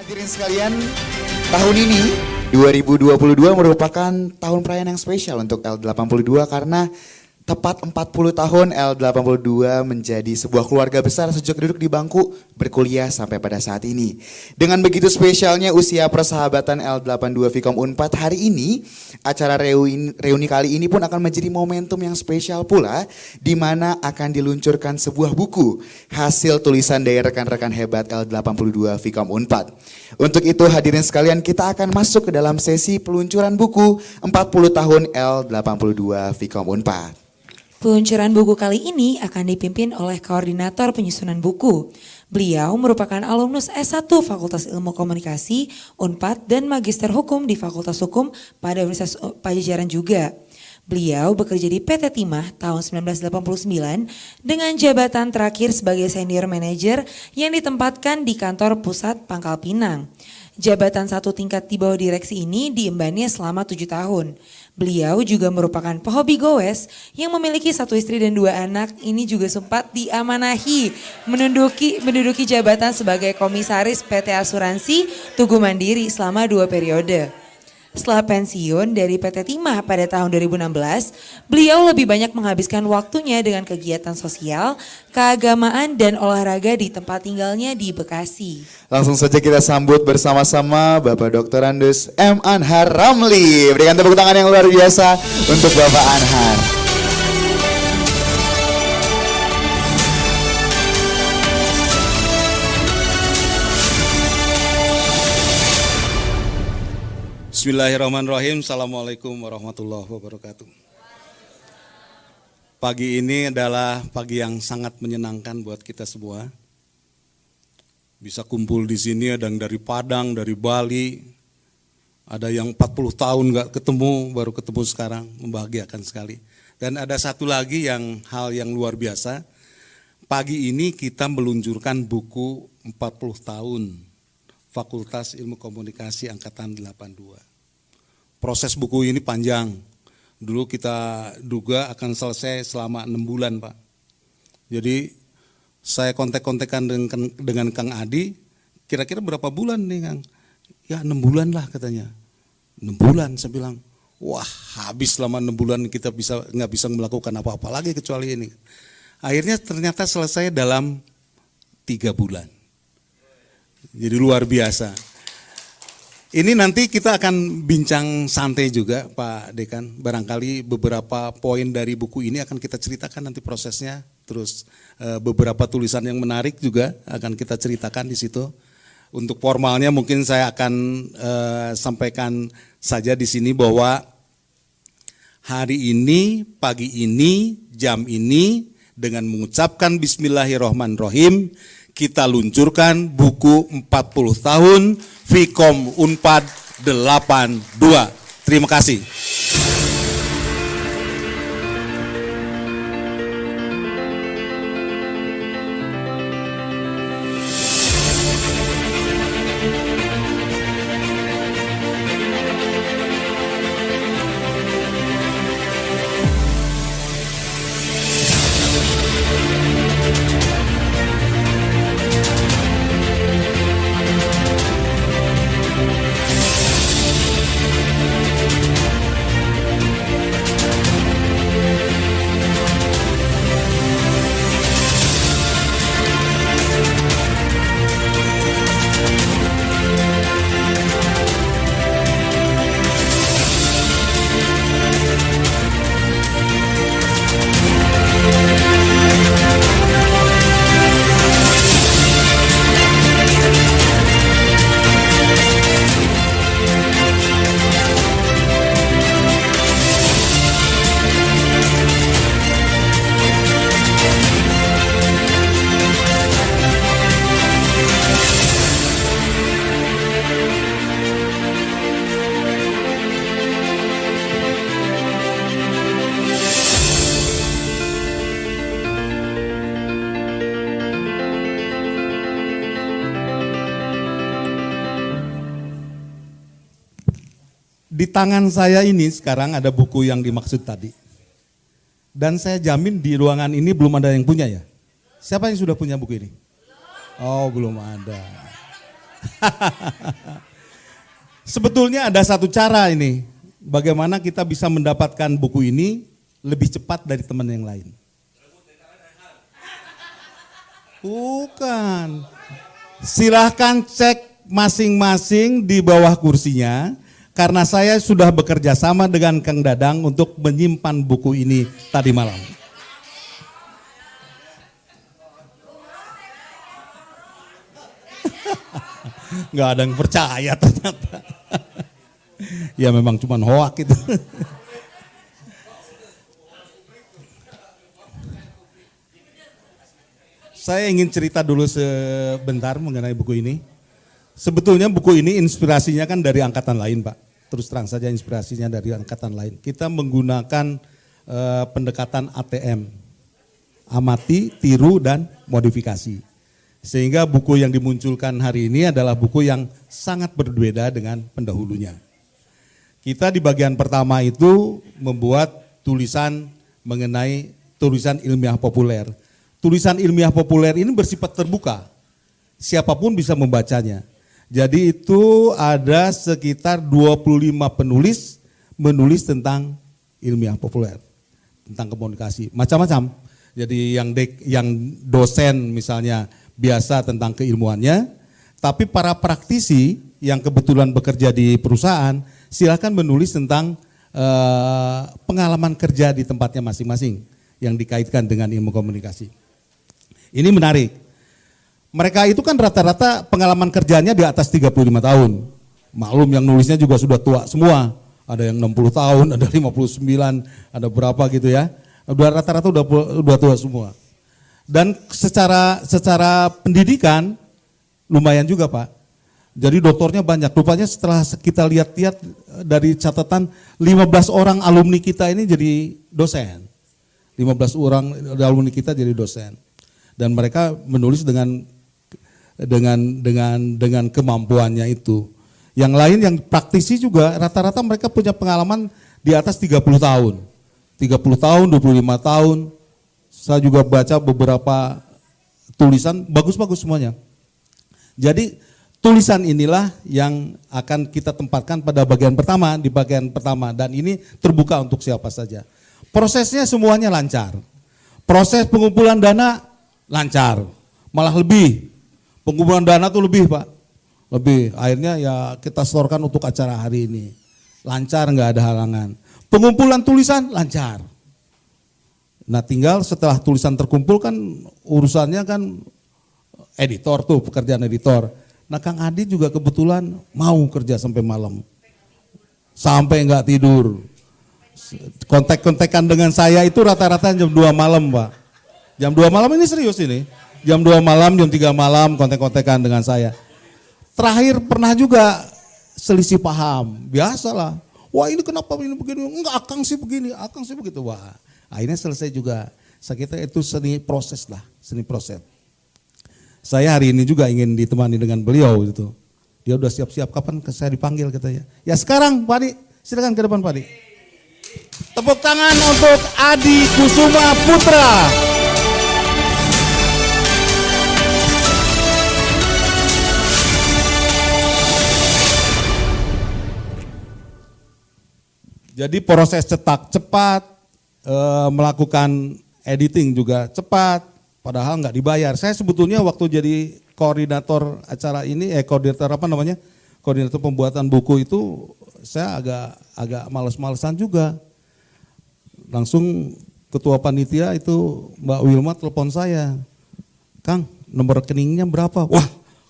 Hadirin sekalian, tahun ini 2022 merupakan tahun perayaan yang spesial untuk L82 karena tepat 40 tahun L82 menjadi sebuah keluarga besar sejak duduk di bangku berkuliah sampai pada saat ini. Dengan begitu spesialnya usia persahabatan L82 Vkom Unpad hari ini, acara reuni kali ini pun akan menjadi momentum yang spesial pula di mana akan diluncurkan sebuah buku hasil tulisan dari rekan-rekan hebat L82 Vkom Unpad. Untuk itu hadirin sekalian, kita akan masuk ke dalam sesi peluncuran buku 40 tahun L82 Vkom Unpad. Peluncuran buku kali ini akan dipimpin oleh Koordinator Penyusunan Buku. Beliau merupakan alumnus S1 Fakultas Ilmu Komunikasi, Unpad, dan Magister Hukum di Fakultas Hukum pada Universitas Pajajaran juga. Beliau bekerja di PT Timah tahun 1989 dengan jabatan terakhir sebagai Senior Manager yang ditempatkan di kantor pusat Pangkal Pinang. Jabatan satu tingkat di bawah direksi ini diembannya selama 7 tahun. Beliau juga merupakan pehobi goes yang memiliki 1 istri dan 2 anak. Ini juga sempat diamanahi menduduki jabatan sebagai komisaris PT Asuransi Tugu Mandiri selama 2 periode. Setelah pensiun dari PT Timah pada tahun 2016, beliau lebih banyak menghabiskan waktunya dengan kegiatan sosial, keagamaan, dan olahraga di tempat tinggalnya di Bekasi. Langsung saja kita sambut bersama-sama Bapak Dr. Andes M. Anhar Ramli. Berikan tepuk tangan yang luar biasa untuk Bapak Anhar. Bismillahirrahmanirrahim. Assalamualaikum warahmatullahi wabarakatuh. Pagi ini adalah pagi yang sangat menyenangkan buat kita semua. Bisa kumpul di sini, ada yang dari Padang, dari Bali, ada yang 40 tahun nggak ketemu, baru ketemu sekarang, membahagiakan sekali. Dan ada satu lagi hal yang luar biasa. Pagi ini kita meluncurkan buku 40 tahun Fakultas Ilmu Komunikasi Angkatan 82. Proses buku ini panjang. Dulu kita duga akan selesai selama 6 bulan, Pak. Jadi saya kontek-kontekan dengan Kang Adi, kira-kira berapa bulan nih, Kang? Ya 6 bulan lah katanya. 6 bulan, saya bilang, wah habis selama 6 bulan kita nggak bisa melakukan apa-apa lagi kecuali ini. Akhirnya ternyata selesai dalam 3 bulan. Jadi luar biasa. Ini nanti kita akan bincang santai juga Pak Dekan. Barangkali beberapa poin dari buku ini akan kita ceritakan nanti prosesnya. Terus beberapa tulisan yang menarik juga akan kita ceritakan di situ. Untuk formalnya mungkin saya akan sampaikan saja di sini bahwa hari ini, pagi ini, jam ini dengan mengucapkan Bismillahirrahmanirrahim, kita luncurkan buku 40 tahun Vkom Unpad 82. Terima kasih. Di tangan saya ini sekarang ada buku yang dimaksud tadi. Dan saya jamin di ruangan ini belum ada yang punya ya. Siapa yang sudah punya buku ini? Oh, belum ada. Sebetulnya ada satu cara ini, bagaimana kita bisa mendapatkan buku ini lebih cepat dari teman yang lain. Bukan. Silahkan cek masing-masing di bawah kursinya, karena saya sudah bekerja sama dengan Kang Dadang untuk menyimpan buku ini tadi malam. Nggak ada yang percaya ternyata. Ya memang cuma hoak itu. Saya ingin cerita dulu sebentar mengenai buku ini. Sebetulnya buku ini inspirasinya kan dari angkatan lain, Pak. Terus terang saja inspirasinya dari angkatan lain. Kita menggunakan pendekatan ATM. Amati, tiru, dan modifikasi. Sehingga buku yang dimunculkan hari ini adalah buku yang sangat berbeda dengan pendahulunya. Kita di bagian pertama itu membuat tulisan mengenai tulisan ilmiah populer. Tulisan ilmiah populer ini bersifat terbuka, siapapun bisa membacanya. Jadi itu ada sekitar 25 penulis menulis tentang ilmiah populer, tentang komunikasi, macam-macam. Jadi yang dosen misalnya biasa tentang keilmuannya, tapi para praktisi yang kebetulan bekerja di perusahaan silakan menulis tentang pengalaman kerja di tempatnya masing-masing yang dikaitkan dengan ilmu komunikasi. Ini menarik. Mereka itu kan rata-rata pengalaman kerjanya di atas 35 tahun. Maklum yang nulisnya juga sudah tua semua. Ada yang 60 tahun, ada 59, ada berapa gitu ya. Rata-rata udah tua semua. Dan secara pendidikan lumayan juga, Pak. Jadi doktornya banyak. Rupanya setelah kita lihat-lihat dari catatan 15 orang alumni kita ini jadi dosen. 15 orang alumni kita jadi dosen. Dan mereka menulis dengan kemampuannya itu. Yang lain yang praktisi juga rata-rata mereka punya pengalaman di atas 30 tahun. 30 tahun, 25 tahun. Saya juga baca beberapa tulisan bagus-bagus semuanya. Jadi tulisan inilah yang akan kita tempatkan pada bagian pertama, di bagian pertama. Dan ini terbuka untuk siapa saja. Prosesnya semuanya lancar. Proses pengumpulan dana lancar, malah lebih. Pengumpulan dana tuh lebih, Pak. Lebih, akhirnya ya kita setorkan untuk acara hari ini. Lancar, nggak ada halangan. Pengumpulan tulisan lancar. Nah tinggal setelah tulisan terkumpul kan urusannya kan editor tuh, pekerjaan editor. Nah Kang Adi juga kebetulan mau kerja sampai malam. Sampai nggak tidur. Kontek-kontekan dengan saya itu rata-rata jam 2 malam, Pak. Jam 2 malam ini serius ini. Jam 2 malam, jam 3 malam kontek-kontekan dengan saya. Terakhir pernah juga selisih paham. Biasalah. Wah ini kenapa ini begini? Enggak, Akang sih begini, Akang sih begitu. Wah akhirnya selesai juga. Saya kira itu seni proses lah, seni proses. Saya hari ini juga ingin ditemani dengan beliau gitu. Dia udah siap-siap kapan saya dipanggil katanya. Ya sekarang Pak Adi, silakan ke depan Pak Adi. Tepuk tangan untuk Adi Kusuma Putra. Jadi proses cetak cepat, melakukan editing juga cepat, padahal nggak dibayar. Saya sebetulnya waktu jadi koordinator acara ini, koordinator pembuatan buku itu, saya agak males-malesan juga. Langsung ketua panitia itu Mbak Wilma telepon saya, Kang nomor rekeningnya berapa? Wah,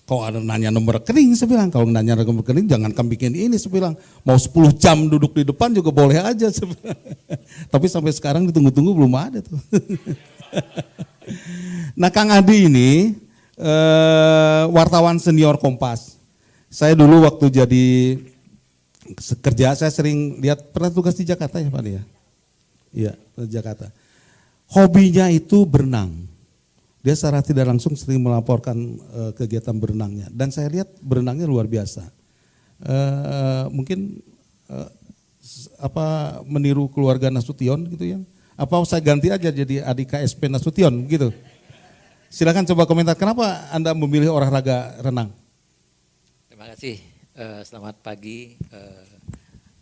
kalau ada nanya nomor rekening, saya bilang, kalau nanya nomor rekening jangan kamu bikin ini, saya bilang, mau 10 jam duduk di depan juga boleh aja. Tapi sampai sekarang ditunggu-tunggu belum ada tuh. Nah Kang Adi ini wartawan senior Kompas. Saya dulu waktu jadi kerja, saya sering lihat, pernah tugas di Jakarta ya Pak ya? Iya, di Jakarta. Hobinya itu berenang. Dia secara tidak langsung sering melaporkan kegiatan berenangnya, dan saya lihat berenangnya luar biasa. Mungkin meniru keluarga Nasution gitu ya? Apa saya ganti aja jadi adik KSP Nasution gitu? Silakan coba komentar. Kenapa Anda memilih olahraga renang? Terima kasih. Selamat pagi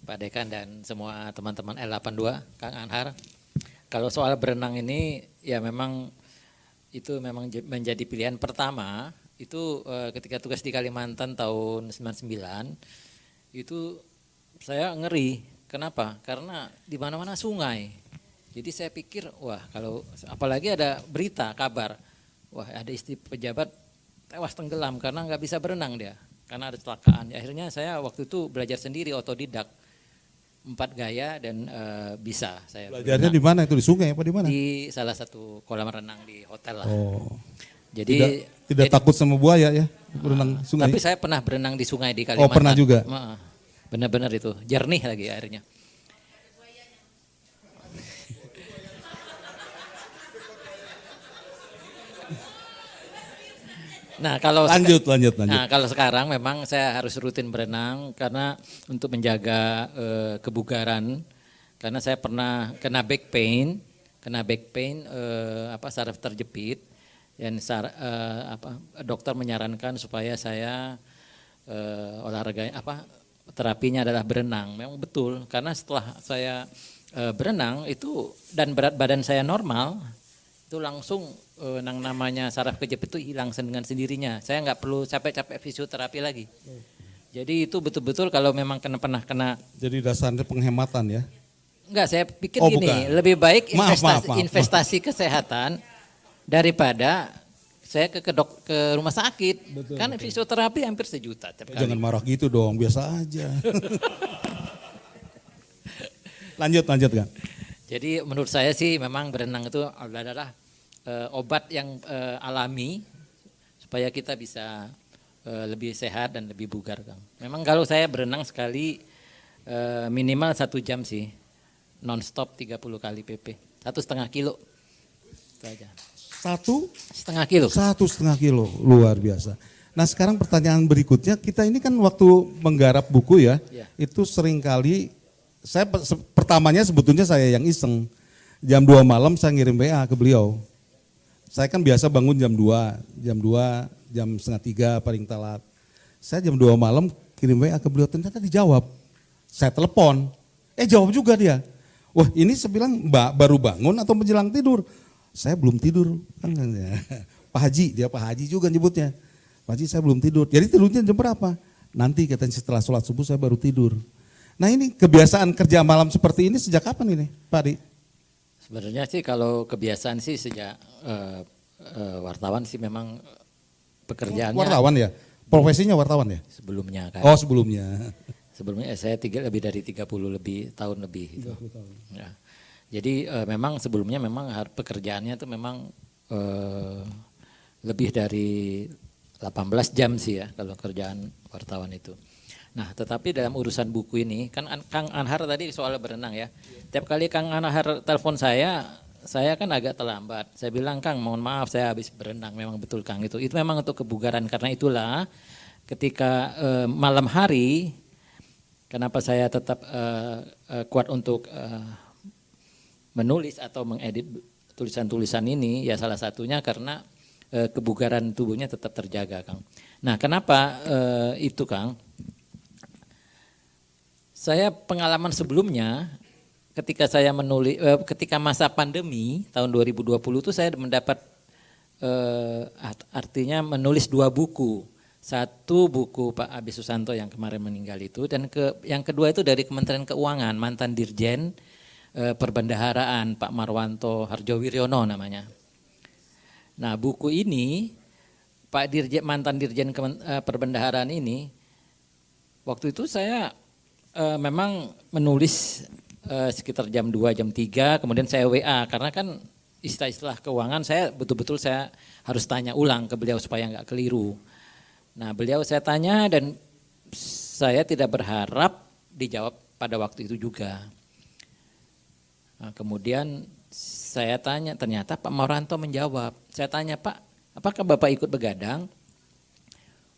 Pak Dekan dan semua teman-teman L82, Kang Anhar. Kalau soal berenang ini ya memang itu memang menjadi pilihan pertama. Itu ketika tugas di Kalimantan tahun 99 itu saya ngeri. Kenapa? Karena di mana-mana sungai. Jadi saya pikir wah kalau apalagi ada berita kabar, wah ada istri pejabat tewas tenggelam karena nggak bisa berenang dia, karena ada kecelakaan. Akhirnya saya waktu itu belajar sendiri otodidak 4 gaya dan bisa saya. Belajarnya di mana itu, di sungai apa di mana? Di salah satu kolam renang di hotel lah. Oh. Jadi Tidak takut sama buaya ya berenang sungai? tapi saya pernah berenang di sungai di Kalimantan. Oh, pernah juga? Benar-benar itu jernih lagi airnya. Nah lanjut. Nah kalau sekarang memang saya harus rutin berenang karena untuk menjaga kebugaran. Karena saya pernah kena back pain saraf terjepit dan dokter menyarankan supaya saya olahraga terapinya adalah berenang. Memang betul karena setelah saya berenang itu dan berat badan saya normal itu langsung yang namanya saraf kejepit itu hilang dengan sendirinya. Saya nggak perlu capek-capek fisioterapi lagi. Jadi itu betul-betul kalau memang pernah kena. Jadi dasarnya penghematan ya? Enggak, saya pikir gini, bukan. lebih baik Maaf. investasi kesehatan daripada saya ke rumah sakit. Betul, kan fisioterapi hampir 1 juta tiap kali. Jangan marah gitu dong, biasa aja. lanjut kan. Jadi menurut saya sih memang berenang itu adalah obat yang alami supaya kita bisa lebih sehat dan lebih bugar, Kang. Memang kalau saya berenang sekali minimal 1 jam sih, non-stop 30 kali PP, 1,5 kilo. Itu aja. 1,5 kilo. 1,5 kilo, luar biasa. Nah sekarang pertanyaan berikutnya, kita ini kan waktu menggarap buku ya. Itu seringkali pertamanya sebetulnya saya yang iseng. Jam 2 malam saya ngirim WA ke beliau. Saya kan biasa bangun jam 2, jam setengah 3 paling telat. Saya jam 2 malam kirim WA ke beliau, ternyata dijawab. Saya telepon, jawab juga dia. Wah ini saya bilang baru bangun atau menjelang tidur? Saya belum tidur. Pak Haji juga nyebutnya. Pak Haji saya belum tidur. Jadi tidurnya jam berapa? Nanti katanya setelah sholat subuh saya baru tidur. Nah ini kebiasaan kerja malam seperti ini sejak kapan ini Pak Adi? Sebenarnya sih kalau kebiasaan sih sejak wartawan sih memang pekerjaannya. Wartawan ya? Profesinya wartawan ya? Sebelumnya kan. Oh sebelumnya. Sebelumnya saya lebih dari 30 tahun lebih itu. Ya. Jadi memang sebelumnya memang pekerjaannya itu memang lebih dari 18 jam sih ya kalau kerjaan wartawan itu. Nah tetapi dalam urusan buku ini kan Kang Anhar tadi soal berenang ya. Tiap kali Kang Anhar telepon saya kan agak terlambat. Saya bilang Kang mohon maaf saya habis berenang, memang betul Kang itu memang untuk kebugaran. Karena itulah ketika malam hari kenapa saya tetap kuat untuk menulis atau mengedit tulisan-tulisan ini ya salah satunya karena kebugaran tubuhnya tetap terjaga Kang. Nah kenapa itu Kang? Saya pengalaman sebelumnya ketika saya menulis, ketika masa pandemi tahun 2020 itu saya mendapat artinya menulis 2 buku. 1 buku Pak Abi Susanto yang kemarin meninggal itu dan yang kedua itu dari Kementerian Keuangan, mantan Dirjen Perbendaharaan Pak Marwanto Harjowiryono namanya. Nah buku ini mantan Dirjen Perbendaharaan ini waktu itu saya memang menulis sekitar jam 2, jam 3, kemudian saya WA karena kan istilah-istilah keuangan saya betul-betul saya harus tanya ulang ke beliau supaya nggak keliru. Nah beliau saya tanya dan saya tidak berharap dijawab pada waktu itu juga. Nah, kemudian saya tanya ternyata Pak Marwanto menjawab. Saya tanya Pak, apakah Bapak ikut begadang?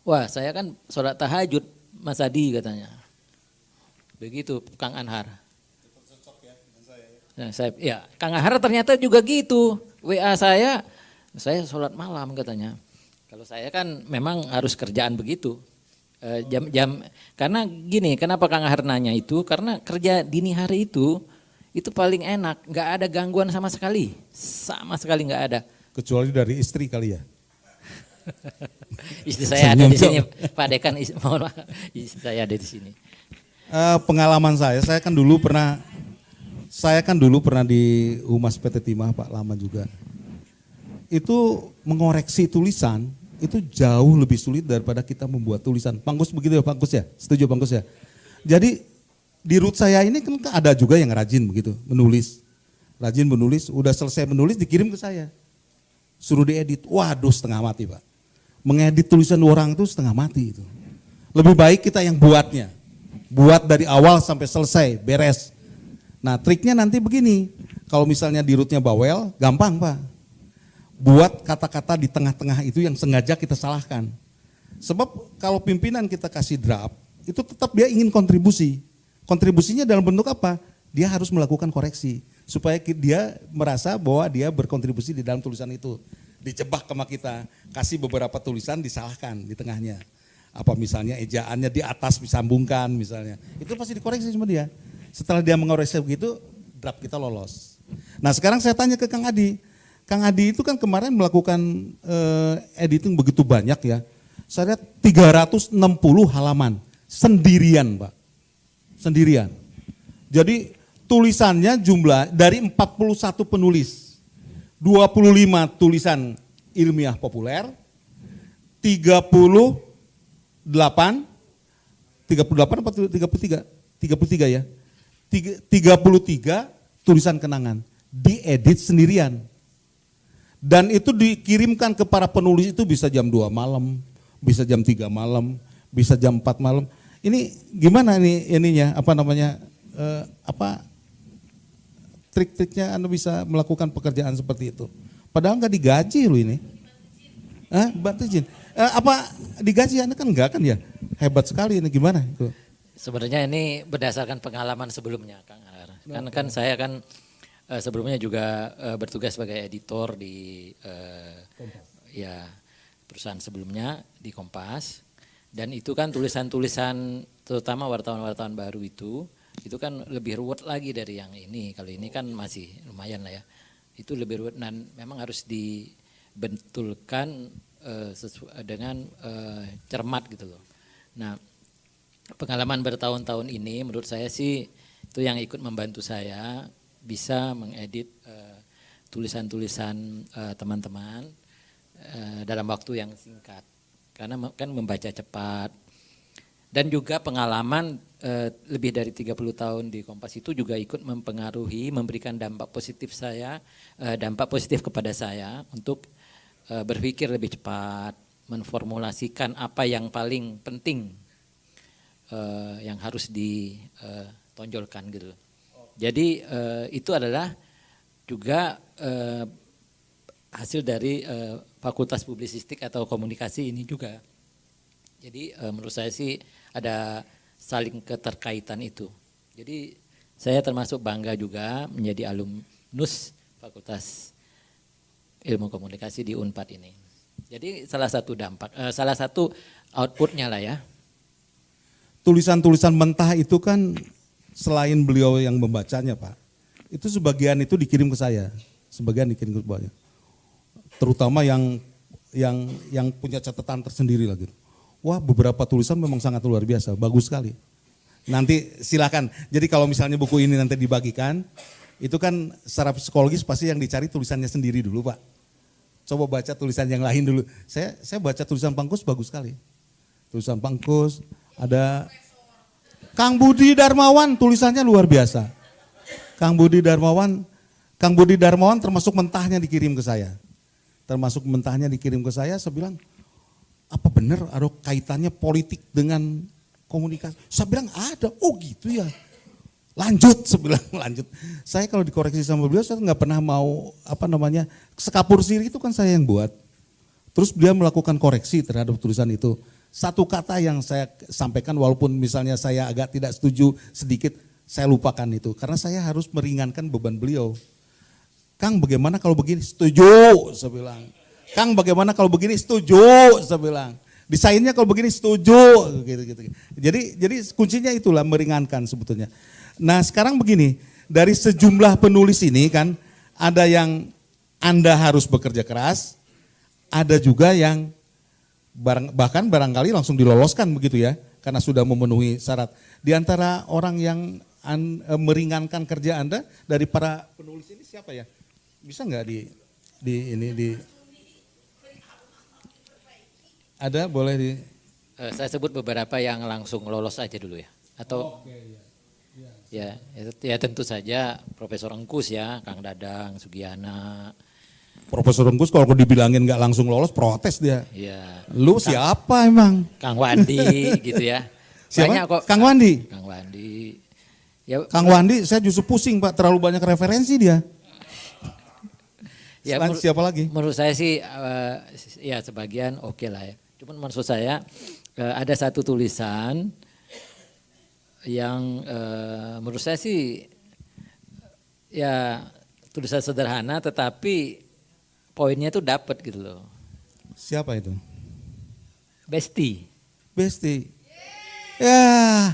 Wah saya kan sholat tahajud Mas Adi katanya. Begitu Kang Anhar. Nah, Kang Anhar ternyata juga gitu. WA saya sholat malam katanya. Kalau saya kan memang harus kerjaan begitu. Jam-jam karena gini, kenapa Kang Ahar nanya itu? Karena kerja dini hari itu paling enak, nggak ada gangguan sama sekali nggak ada. Kecuali dari istri kali ya. Istri saya ada di sini, Pak Dekan. Mohon maaf, istri saya ada di sini. Pengalaman saya kan dulu pernah di Humas PT Timah Pak, lama juga. Itu mengoreksi tulisan itu jauh lebih sulit daripada kita membuat tulisan. Pangkus begitu ya Pak Gus ya? Setuju Pak Gus ya? Jadi di root saya ini kan ada juga yang rajin begitu, menulis. Rajin menulis, udah selesai menulis dikirim ke saya. Suruh diedit, waduh setengah mati Pak. Mengedit tulisan orang itu setengah mati itu. Lebih baik kita yang buatnya. Buat dari awal sampai selesai, beres. Nah triknya nanti begini, kalau misalnya di rootnya bawel, gampang Pak. Buat kata-kata di tengah-tengah itu yang sengaja kita salahkan. Sebab kalau pimpinan kita kasih draft, itu tetap dia ingin kontribusi. Kontribusinya dalam bentuk apa? Dia harus melakukan koreksi. Supaya dia merasa bahwa dia berkontribusi di dalam tulisan itu. Dijebak sama kita, kasih beberapa tulisan disalahkan di tengahnya. Apa misalnya ejaannya di atas disambungkan misalnya. Itu pasti dikoreksi sama dia. Setelah dia mengoreksi begitu, draft kita lolos. Nah sekarang saya tanya ke Kang Adi. Kang Adi itu kan kemarin melakukan editing begitu banyak ya. Saya lihat 360 halaman sendirian Pak. Sendirian. Jadi tulisannya jumlah dari 41 penulis. 25 tulisan ilmiah populer. 38 apa 33? 33 ya. 33 tulisan kenangan. Diedit sendirian. Dan itu dikirimkan ke para penulis itu bisa jam 2 malam, bisa jam 3 malam, bisa jam 4 malam. Ini gimana nih ininya, apa namanya, trik-triknya Anda bisa melakukan pekerjaan seperti itu. Padahal nggak digaji loh ini. Bantu izin. Apa digaji Anda kan enggak kan ya? Hebat sekali ini, gimana itu? Sebenarnya ini berdasarkan pengalaman sebelumnya Kang Ahar. Kan saya kan sebelumnya juga bertugas sebagai editor di ya perusahaan sebelumnya di Kompas, dan itu kan tulisan-tulisan terutama wartawan-wartawan baru itu kan lebih ruwet lagi dari yang ini. Kalau ini kan masih lumayan lah ya, itu lebih ruwet dan memang harus dibentulkan dengan cermat gitu loh. Nah pengalaman bertahun-tahun ini menurut saya sih itu yang ikut membantu saya bisa mengedit tulisan-tulisan teman-teman dalam waktu yang singkat, karena kan membaca cepat, dan juga pengalaman lebih dari 30 tahun di Kompas itu juga ikut mempengaruhi, memberikan dampak positif kepada saya untuk berpikir lebih cepat, menformulasikan apa yang paling penting yang harus ditonjolkan gitu. Jadi itu adalah juga hasil dari Fakultas Publisistik atau Komunikasi ini juga. Jadi menurut saya sih ada saling keterkaitan itu. Jadi saya termasuk bangga juga menjadi alumnus Fakultas Ilmu Komunikasi di Unpad ini. Jadi salah satu salah satu outputnya lah ya. Tulisan-tulisan mentah itu kan selain beliau yang membacanya Pak, itu sebagian itu dikirim ke saya, sebagian dikirim ke beliau. Terutama yang punya catatan tersendiri lagi. Wah beberapa tulisan memang sangat luar biasa, bagus sekali. Nanti silakan. Jadi kalau misalnya buku ini nanti dibagikan, itu kan secara psikologis pasti yang dicari tulisannya sendiri dulu Pak. Coba baca tulisan yang lain dulu. Saya baca tulisan Pangkus bagus sekali. Tulisan Pangkus ada. Kang Budi Darmawan tulisannya luar biasa. Kang Budi Darmawan termasuk mentahnya dikirim ke saya. Saya bilang, apa benar ada kaitannya politik dengan komunikasi? Saya bilang ada, oh gitu ya. Lanjut, saya bilang lanjut. Saya kalau dikoreksi sama beliau, saya nggak pernah mau, sekapur siri itu kan saya yang buat. Terus dia melakukan koreksi terhadap tulisan itu. Satu kata yang saya sampaikan walaupun misalnya saya agak tidak setuju sedikit, saya lupakan itu. Karena saya harus meringankan beban beliau. Kang bagaimana kalau begini? Setuju, saya bilang. Kang bagaimana kalau begini? Setuju, saya bilang. Desainnya kalau begini setuju gitu. Jadi kuncinya itulah meringankan sebetulnya. Nah sekarang begini, dari sejumlah penulis ini kan ada yang Anda harus bekerja keras, ada juga yang bahkan barangkali langsung diloloskan begitu ya, karena sudah memenuhi syarat. Di antara orang yang meringankan kerja Anda dari para penulis ini siapa ya? Bisa nggak ada boleh di Saya sebut beberapa yang langsung lolos aja dulu ya. Atau ya tentu saja Profesor Engkus ya, Kang Dadang, Sugiyana. Profesor Engkus kalau dibilangin nggak langsung lolos protes dia. Ya. Lu siapa emang? Kang Wandi gitu ya. Siapa? Banyak kok. Kang Wandi. Kang Wandi. Ya, Kang Wandi saya justru pusing Pak, terlalu banyak referensi dia. ya Siapa lagi? Menurut saya sih ya sebagian oke lah ya. Cuman maksud saya ada satu tulisan yang menurut saya sih ya tulisan sederhana tetapi poinnya tuh dapat gitu loh. Siapa itu? Besti. Ya.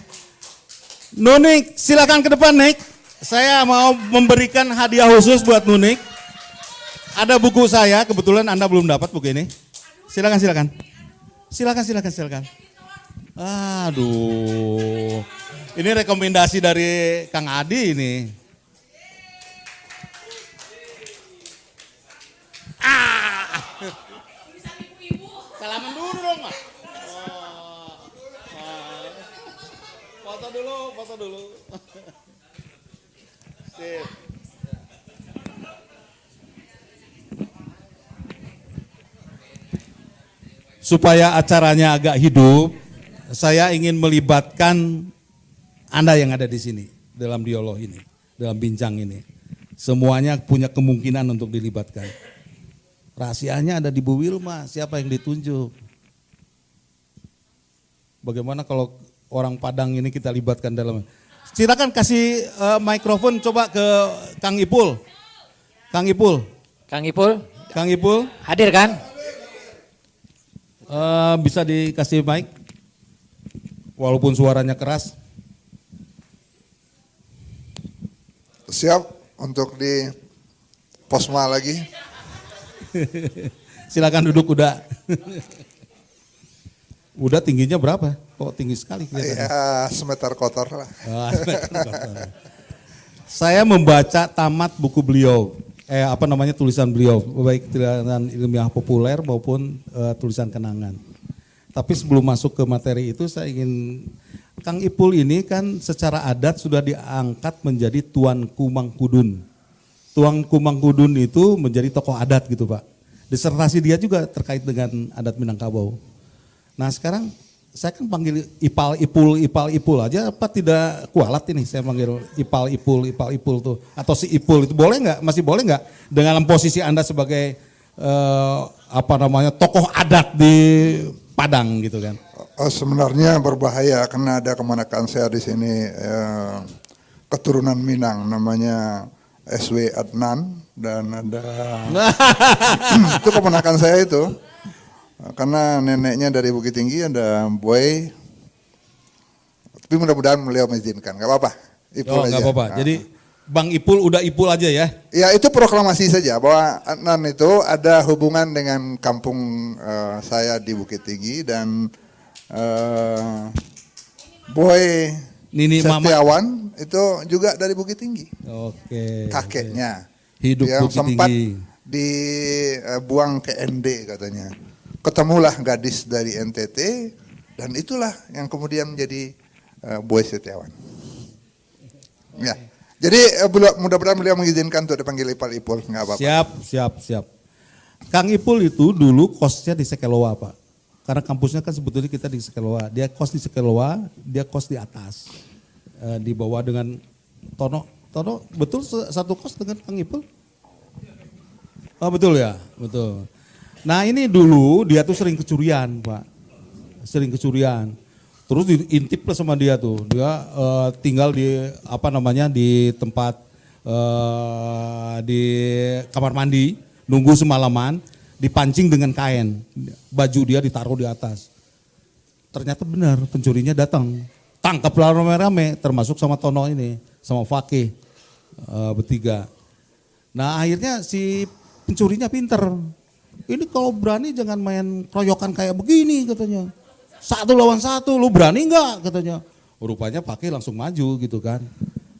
Nunik, silakan ke depan Nik. Saya mau memberikan hadiah khusus buat Nunik. Ada buku saya, kebetulan Anda belum dapat buku ini. Silakan. Silakan. Aduh. Ini rekomendasi dari Kang Adi ini. Salaman dulu dong, Mas. Foto dulu. Sip. Supaya acaranya agak hidup, saya ingin melibatkan Anda yang ada di sini dalam dialog ini, dalam bincang ini. Semuanya punya kemungkinan untuk dilibatkan. Rahasianya ada di Bu Wilma, siapa yang ditunjuk. Bagaimana kalau orang Padang ini kita libatkan dalam. Silakan kasih mikrofon coba ke Kang Ipul. Kang Ipul. Hadir kan? Bisa dikasih mic, walaupun suaranya keras. Siap untuk di posma lagi. Silakan duduk udah. Udah tingginya berapa? Kok tinggi sekali kelihatannya? Ya semeter kotor lah. Saya membaca tamat buku beliau, tulisan beliau, baik tulisan ilmiah populer maupun tulisan kenangan. Tapi sebelum masuk ke materi itu saya ingin, Kang Ipul ini kan secara adat sudah diangkat menjadi Tuanku Mangkudun. Tuanku Mangkudun itu menjadi tokoh adat gitu Pak. Disertasi dia juga terkait dengan adat Minangkabau. Nah sekarang saya kan panggil Ipal Ipul aja, apa tidak kualat ini saya panggil Ipal Ipul tuh, atau si Ipul itu boleh nggak? Masih boleh nggak dengan posisi Anda sebagai tokoh adat di Padang gitu kan? Sebenarnya berbahaya karena ada keponakan saya di sini keturunan Minang namanya SW Adnan dan ada itu keponakan saya itu. Karena neneknya dari Bukit Tinggi ada Boy, tapi mudah-mudahan beliau mengizinkan, nggak apa-apa. Ipul aja. Nggak apa-apa. Jadi Bang Ipul udah Ipul aja ya? Ya itu proklamasi saja bahwa Adnan itu ada hubungan dengan kampung saya di Bukit Tinggi dan Boy Nini Setiawan itu juga dari Bukit Tinggi. Oke. Kakeknya Hidup yang Bukit sempat Tinggi. dibuang ke ND katanya. Ketemulah gadis dari NTT dan itulah yang kemudian menjadi Boy Setiawan. Ya, jadi mudah-mudahan beliau mengizinkan untuk dipanggil Ipul, nggak apa-apa. Siap. Kang Ipul itu dulu kosnya di Sekeloa Pak. Karena kampusnya kan sebetulnya kita di Sekeloa. Dia kos di Sekeloa, dia kos di atas. Di bawah dengan Tono, betul satu kos dengan Kang Ipul? Oh betul ya, betul. Nah ini dulu dia tuh sering kecurian Pak, terus diintip lah sama dia tuh, dia tinggal di di tempat di kamar mandi, nunggu semalaman, dipancing dengan kain, baju dia ditaruh di atas, ternyata benar pencurinya datang. Tangkaplah rame-rame termasuk sama Tono ini, sama Fakih bertiga. Nah akhirnya si pencurinya pinter. Ini kalau berani jangan main keroyokan kayak begini katanya. 1 lawan 1, lu berani nggak katanya. Rupanya Fakih langsung maju gitu kan.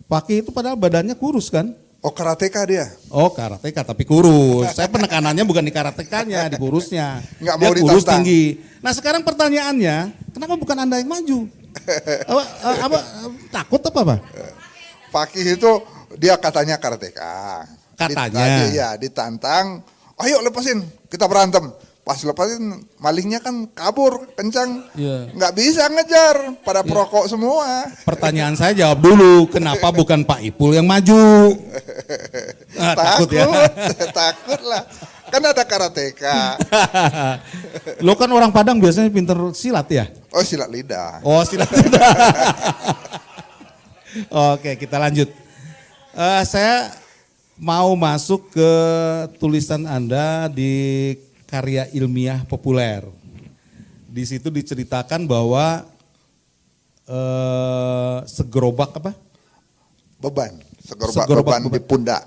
Fakih itu padahal badannya kurus kan. Oh karateka dia? Oh karateka tapi kurus. Saya penekanannya bukan di karatekanya, di kurusnya. Nggak Dia mau kurus ditantang. tinggi. Nah sekarang pertanyaannya, kenapa bukan Anda yang maju? Apa, takut apa? Fakih itu dia katanya karateka. Katanya. Iya ditantang, ayo lepasin kita berantem. Pas lepasin malingnya kan kabur kencang, Iya. nggak bisa ngejar, pada perokok semua. Pertanyaan saya jawab dulu, kenapa bukan Pak Ipul yang maju? Takut ya? Takut lah, kan ada karateka. Lo kan orang Padang biasanya pinter silat ya? Oh silat lidah. Oh silat. Oke kita lanjut. Saya mau masuk ke tulisan Anda di karya ilmiah populer. Di situ diceritakan bahwa segerobak apa? Beban, Segerobak beban beban. di pundak.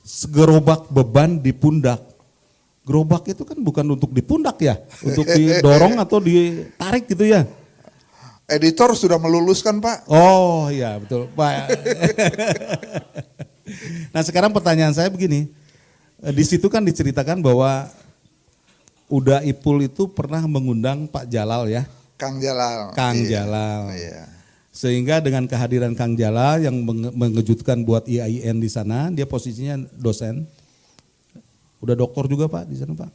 Segerobak beban di pundak. Gerobak itu kan bukan untuk di pundak ya, untuk didorong atau ditarik gitu ya. Editor sudah meluluskan Pak. Oh iya betul Pak. Nah sekarang pertanyaan saya begini, di situ kan diceritakan bahwa Uda Ipul itu pernah mengundang Pak Jalal ya, Kang Jalal. Kang Iya. Jalal. Iya. Sehingga dengan kehadiran Kang Jalal yang mengejutkan buat IAIN di sana, dia posisinya dosen. Udah doktor juga Pak di sana Pak.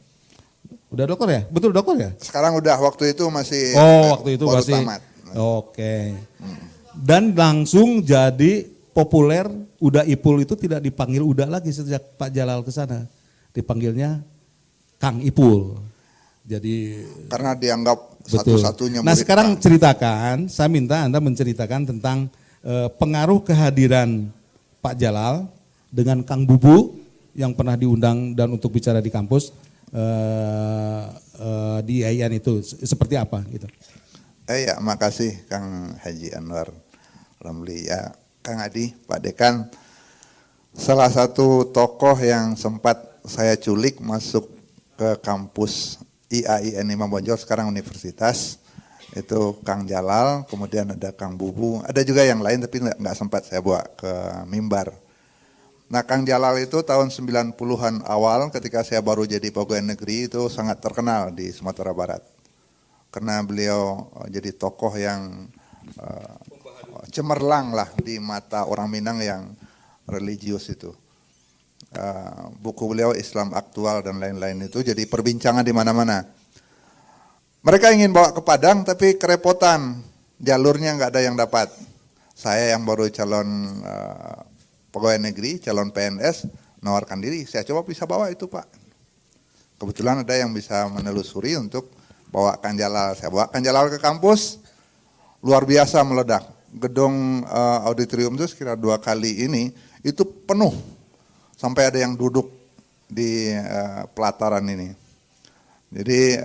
Udah doktor ya? Betul doktor ya? Sekarang udah, waktu itu masih Waktu itu baru masih. tamat. Oke. Dan langsung jadi populer. Uda Ipul itu tidak dipanggil Uda lagi sejak Pak Jalal ke sana. Dipanggilnya Kang Ipul. Jadi Karena dianggap betul. satu-satunya Nah murid sekarang Kang. ceritakan, saya minta Anda menceritakan tentang pengaruh kehadiran Pak Jalal dengan Kang Bubu yang pernah diundang dan untuk bicara di kampus di IAIN itu seperti apa gitu. Ya, makasih Kang Haji Anwar Ramli. Ya, Kang Adi, Pak Dekan, salah satu tokoh yang sempat saya culik masuk ke kampus IAIN Imam Bonjol, sekarang universitas, itu Kang Jalal, kemudian ada Kang Bubu, ada juga yang lain tapi nggak sempat saya bawa ke mimbar. Nah Kang Jalal itu tahun 90-an awal ketika saya baru jadi pegawai negeri itu sangat terkenal di Sumatera Barat. Karena beliau jadi tokoh yang cemerlang lah di mata orang Minang yang religius itu. Buku beliau Islam Aktual dan lain-lain itu jadi perbincangan di mana-mana. Mereka ingin bawa ke Padang tapi kerepotan, jalurnya nggak ada yang dapat. Saya yang baru calon pegawai negeri, calon PNS, menawarkan diri, saya coba bisa bawa itu Pak. Kebetulan ada yang bisa menelusuri untuk bawa Kang Jalal. Saya bawa Kang Jalal ke kampus, luar biasa meledak. Gedung auditorium itu sekitar 2 kali ini, itu penuh. Sampai ada yang duduk di pelataran ini. Jadi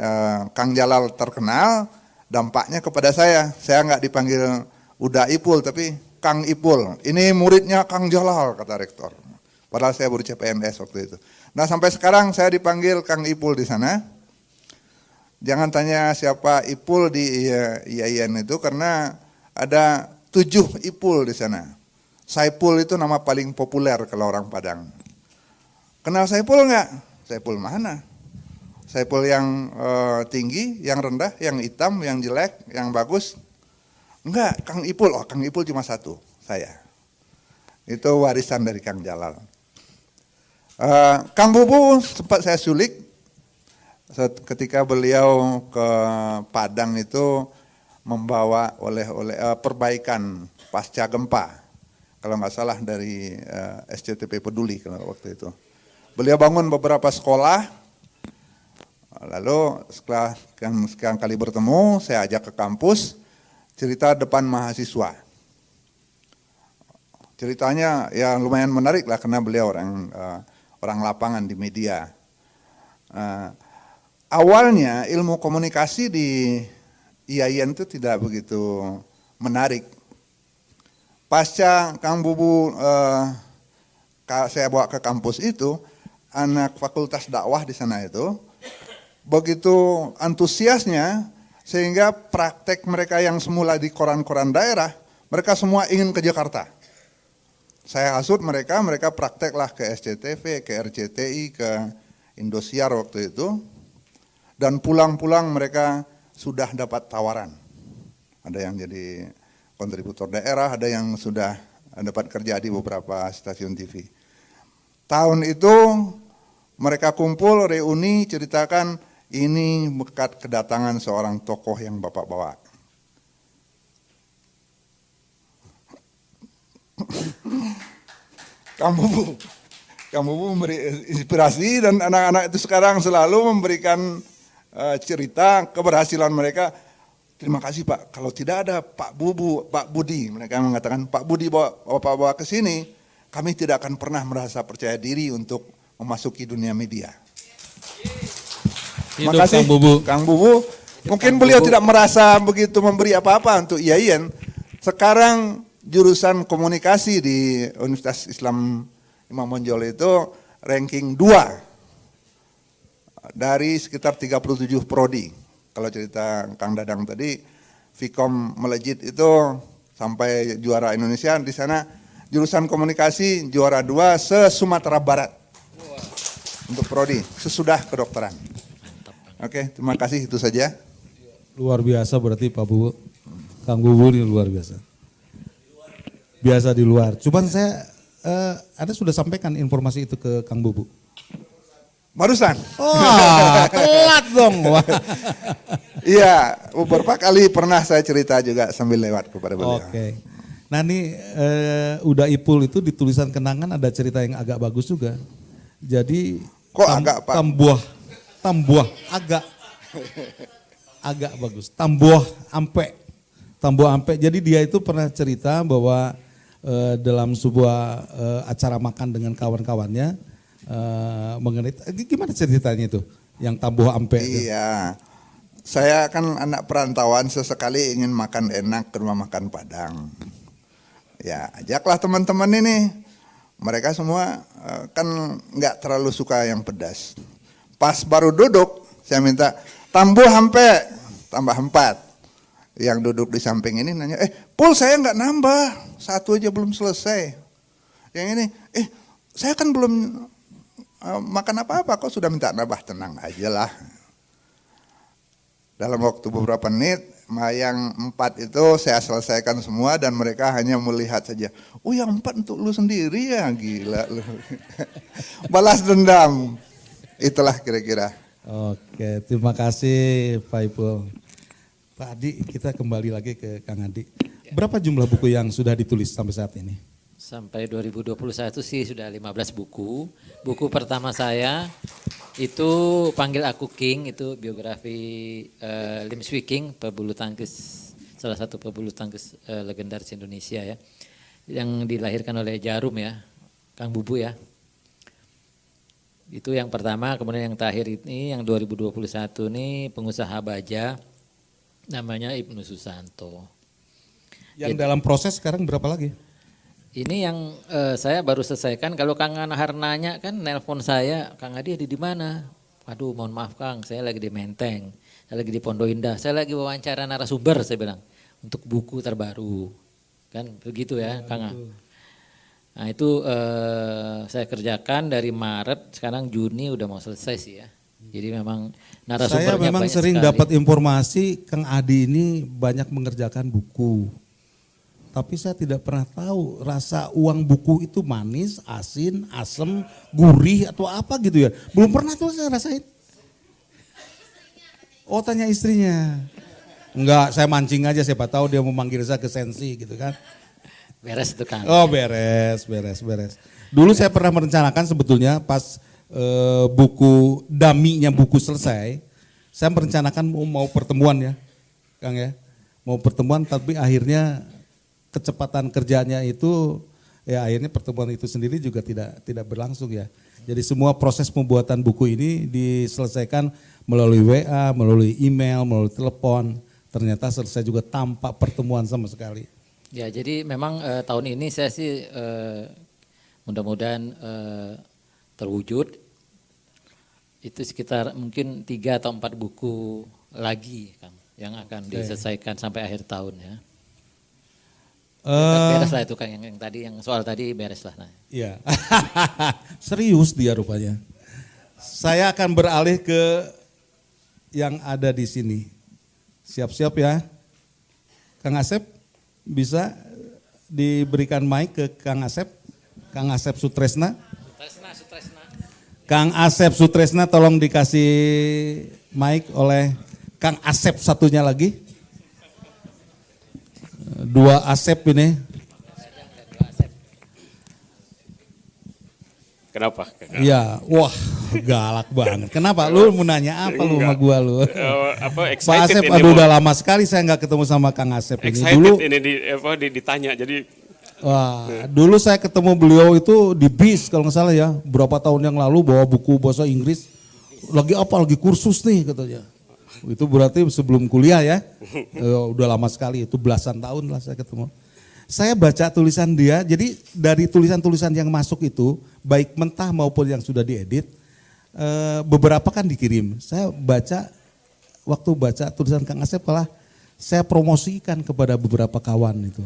Kang Jalal terkenal, dampaknya kepada saya nggak dipanggil Uda Ipul, tapi Kang Ipul, ini muridnya Kang Jalal, kata rektor. Padahal saya baru CPNS waktu itu. Nah sampai sekarang saya dipanggil Kang Ipul di sana. Jangan tanya siapa Ipul di IAIN itu karena ada 7 Ipul di sana. Saipul itu nama paling populer kalau orang Padang. Kenal Saipul enggak? Saipul mana? Saipul yang tinggi, yang rendah, yang hitam, yang jelek, yang bagus? Enggak, Kang Ipul. Oh, Kang Ipul cuma satu, saya. Itu warisan dari Kang Jalal. Kang Bubu sempat saya sulik ketika beliau ke Padang itu membawa oleh perbaikan pasca gempa. Kalau nggak salah dari SCTP Peduli kalau waktu itu. Beliau bangun beberapa sekolah. Lalu setelah sekian kali bertemu, saya ajak ke kampus. Cerita depan mahasiswa. Ceritanya ya lumayan menarik lah karena beliau orang lapangan di media. Awalnya ilmu komunikasi di IAIN itu tidak begitu menarik. Pasca Kang Bubu saya bawa ke kampus itu, anak fakultas dakwah di sana itu begitu antusiasnya sehingga praktek mereka yang semula di koran-koran daerah, mereka semua ingin ke Jakarta. Saya hasut mereka prakteklah ke SCTV, ke RCTI, ke Indosiar waktu itu, dan pulang-pulang mereka sudah dapat tawaran. Ada yang jadi kontributor daerah, ada yang sudah dapat kerja di beberapa stasiun TV. Tahun itu mereka kumpul, reuni, ceritakan ini berkat kedatangan seorang tokoh yang Bapak bawa. Kamu memberi inspirasi dan anak-anak itu sekarang selalu memberikan cerita keberhasilan mereka. Terima kasih Pak, kalau tidak ada Pak Budi, mereka mengatakan Pak Budi Bapak bawa ke sini, kami tidak akan pernah merasa percaya diri untuk memasuki dunia media. Terima kasih Kang Bubu. Mungkin beliau tidak merasa begitu memberi apa-apa untuk IAIN. Sekarang jurusan komunikasi di Universitas Islam Imam Bonjol itu ranking 2 dari sekitar 37 prodi. Kalau cerita Kang Dadang tadi, Vkom melejit itu sampai juara Indonesia, di sana jurusan komunikasi juara 2 se-Sumatera Barat. Untuk prodi, sesudah kedokteran. Oke, terima kasih, itu saja. Luar biasa berarti Pak Bubu. Kang Bubu ini luar biasa. Biasa di luar. Cuman saya, Anda sudah sampaikan informasi itu ke Kang Bubu? Barusan. Wah, telat dong. Wah. Iya, beberapa kali pernah saya cerita juga sambil lewat kepada beliau. Oke. Nah ini Uda Ipul itu di tulisan kenangan ada cerita yang agak bagus juga. Jadi Kok agak, Pak? Tambuah agak bagus. Tambuah ampe. Jadi dia itu pernah cerita bahwa dalam sebuah acara makan dengan kawan-kawannya mengenai gimana ceritanya itu yang Tambuah ampe. Iya. Saya kan anak perantauan, sesekali ingin makan enak ke rumah makan Padang. Ya, ajaklah teman-teman ini. Mereka semua kan nggak terlalu suka yang pedas. Pas baru duduk, saya minta tambah ampe, tambah 4. Yang duduk di samping ini nanya, Pul saya nggak nambah, 1 aja belum selesai. Yang ini, saya kan belum makan apa-apa, kok sudah minta nambah, tenang aja lah. Dalam waktu beberapa menit, yang 4 itu saya selesaikan semua dan mereka hanya melihat saja. Oh yang 4 untuk lu sendiri ya, gila lu. Balas dendam. Itulah kira-kira. Oke, terima kasih Pak Ipul. Pak Adi, kita kembali lagi ke Kang Adi. Berapa jumlah buku yang sudah ditulis sampai saat ini? Sampai 2021 sih sudah 15 buku. Buku pertama saya itu Panggil Aku King, itu biografi Lim Swee King, pebulu tangkis, salah satu pebulu tangkis legendaris Indonesia ya. Yang dilahirkan oleh Jarum ya, Kang Bubu ya. Itu yang pertama, kemudian yang terakhir ini yang 2021 ini pengusaha baja namanya Ibnu Susanto. Yang dalam proses sekarang berapa lagi? Ini yang saya baru selesaikan. Kalau Kang Anhar nanya kan, nelpon saya, Kang Adi ada di mana? Waduh, mohon maaf Kang, saya lagi di Menteng, saya lagi di Pondok Indah, saya lagi wawancara narasumber, saya bilang, untuk buku terbaru. Kan begitu ya, Kang. Nah itu saya kerjakan dari Maret, sekarang Juni udah mau selesai sih ya. Jadi memang narasumbernya saya memang banyak sering sekali. dapat informasi Kang Adi ini banyak mengerjakan buku. Tapi saya tidak pernah tahu rasa uang buku itu manis, asin, asem, gurih atau apa gitu ya. Belum pernah tuh saya rasain. Oh tanya istrinya. Enggak, saya mancing aja, siapa tahu dia mau manggil saya ke sensi gitu kan. Beres itu Kang. Oh beres. Dulu saya pernah merencanakan sebetulnya pas buku daminya buku selesai, saya merencanakan mau pertemuan ya, Kang ya. Mau pertemuan tapi akhirnya kecepatan kerjanya itu ya akhirnya pertemuan itu sendiri juga tidak berlangsung ya. Jadi semua proses pembuatan buku ini diselesaikan melalui WA, melalui email, melalui telepon. ternyata selesai juga tanpa pertemuan sama sekali. Ya, jadi memang tahun ini saya sih mudah-mudahan terwujud. Itu sekitar mungkin 3 atau 4 buku lagi, Kang, yang akan diselesaikan sampai akhir tahun ya. Beres lah itu, Kang, yang tadi, yang soal tadi beres lah. Nah. Iya, serius dia rupanya. Saya akan beralih ke yang ada di sini. Siap-siap ya, Kang Asep, bisa diberikan mic ke Kang Asep Sutresna. Kang Asep Sutresna tolong dikasih mic oleh Kang Asep satunya lagi. 2 Asep ini. Kenapa? Iya, wah galak banget. Kenapa? Lu mau nanya apa lu sama gua lu? Pak Excited Asep, ini, aduh Bu. udah lama sekali saya nggak ketemu sama Kang Asep ini. Excited Dulu, ini ditanya. Jadi wah, dulu saya ketemu beliau itu di BIS kalau nggak salah ya, berapa tahun yang lalu bawa buku bahasa Inggris. Lagi apa? Lagi kursus nih katanya. Itu berarti sebelum kuliah ya. Udah lama sekali, itu belasan tahun lah saya ketemu. Saya baca tulisan dia, jadi dari tulisan-tulisan yang masuk itu, baik mentah maupun yang sudah diedit, beberapa kan dikirim. Saya baca, waktu baca tulisan Kang Asep malah saya promosikan kepada beberapa kawan itu.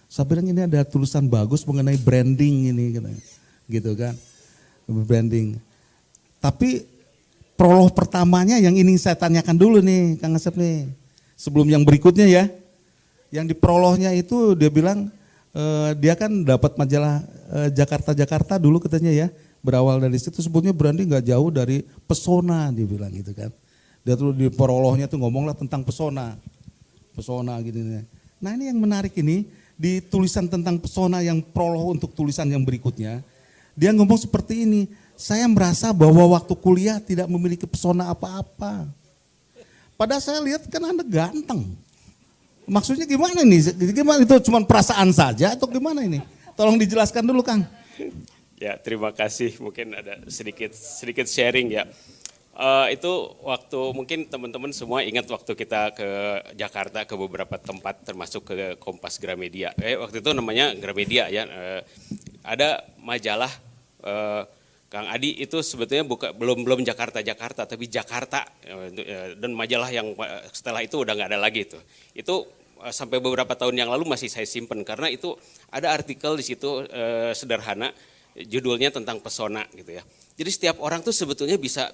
Saya bilang ini ada tulisan bagus mengenai branding ini, gitu kan, branding. Tapi prolog pertamanya yang ingin saya tanyakan dulu nih, Kang Asep nih, sebelum yang berikutnya ya. Yang di prolognya itu dia bilang dia kan dapat majalah Jakarta dulu katanya ya, berawal dari situ sebetulnya branding nggak jauh dari pesona dia bilang gitu kan. Dia tuh di prolognya tuh ngomonglah tentang pesona gitu. Nah ini yang menarik ini di tulisan tentang pesona yang prolog untuk tulisan yang berikutnya dia ngomong seperti ini. Saya merasa bahwa waktu kuliah tidak memiliki pesona apa-apa. Padahal saya lihat kan Anda ganteng. Maksudnya gimana nih? Gimana itu cuma perasaan saja atau gimana ini? Tolong dijelaskan dulu, Kang. ya terima kasih. Mungkin ada sedikit sharing ya. Itu waktu mungkin teman-teman semua ingat waktu kita ke Jakarta ke beberapa tempat termasuk ke Kompas Gramedia. Waktu itu namanya Gramedia ya. Ada majalah Kang Adi itu sebetulnya belum Jakarta tapi Jakarta dan majalah yang setelah itu udah nggak ada lagi itu. Itu sampai beberapa tahun yang lalu masih saya simpen karena itu ada artikel di situ sederhana judulnya tentang pesona gitu ya. Jadi setiap orang tuh sebetulnya bisa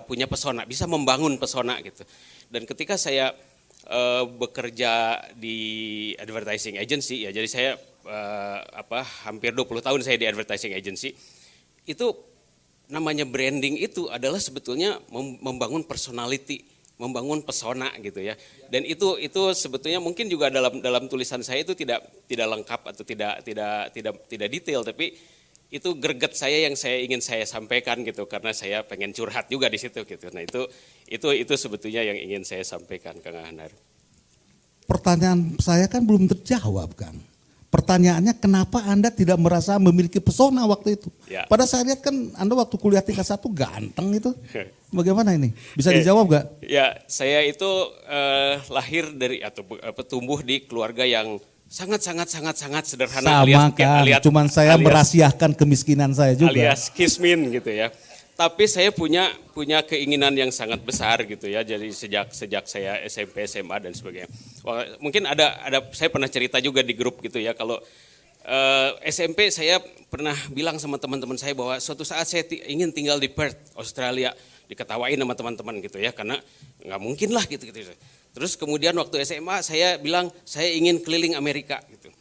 punya pesona, bisa membangun pesona gitu. Dan ketika saya bekerja di advertising agency ya, jadi saya hampir 20 tahun saya di advertising agency. Itu namanya branding itu adalah sebetulnya membangun personality, membangun pesona gitu ya. Dan itu sebetulnya mungkin juga dalam tulisan saya itu tidak lengkap atau tidak detail, tapi itu greget saya yang ingin saya sampaikan gitu karena saya pengen curhat juga di situ gitu. Nah, itu sebetulnya yang ingin saya sampaikan, Kang Ahnar. Pertanyaan saya kan belum terjawab, Kang. Pertanyaannya kenapa Anda tidak merasa memiliki pesona waktu itu? Ya. Padahal saya lihat kan Anda waktu kuliah tingkat 1 ganteng itu. Bagaimana ini? Bisa dijawab gak? Ya, saya itu lahir dari atau tumbuh di keluarga yang sangat sederhana. Sama kan, cuman saya merahasiakan kemiskinan saya juga. Alias kismin gitu ya. Tapi saya punya keinginan yang sangat besar gitu ya. Jadi sejak saya SMP, SMA dan sebagainya. Mungkin ada saya pernah cerita juga di grup gitu ya. Kalau SMP saya pernah bilang sama teman-teman saya bahwa suatu saat saya ingin tinggal di Perth, Australia. Diketawain sama teman-teman gitu ya. Karena nggak mungkin lah gitu. Terus kemudian waktu SMA saya bilang saya ingin keliling Amerika gitu.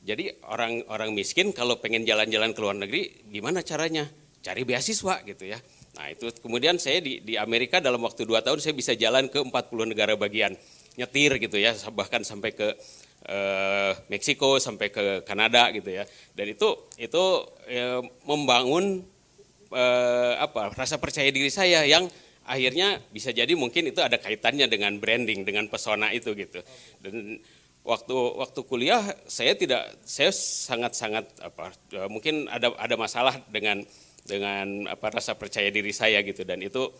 Jadi orang miskin kalau pengen jalan-jalan ke luar negeri gimana caranya? Cari beasiswa gitu ya. Nah itu kemudian saya di Amerika dalam waktu 2 tahun saya bisa jalan ke 40 negara bagian. Nyetir gitu ya, bahkan sampai ke Meksiko, sampai ke Kanada gitu ya. Dan itu membangun rasa percaya diri saya yang akhirnya bisa jadi mungkin itu ada kaitannya dengan branding, dengan pesona itu gitu. Dan waktu kuliah saya sangat mungkin ada masalah dengan rasa percaya diri saya gitu, dan itu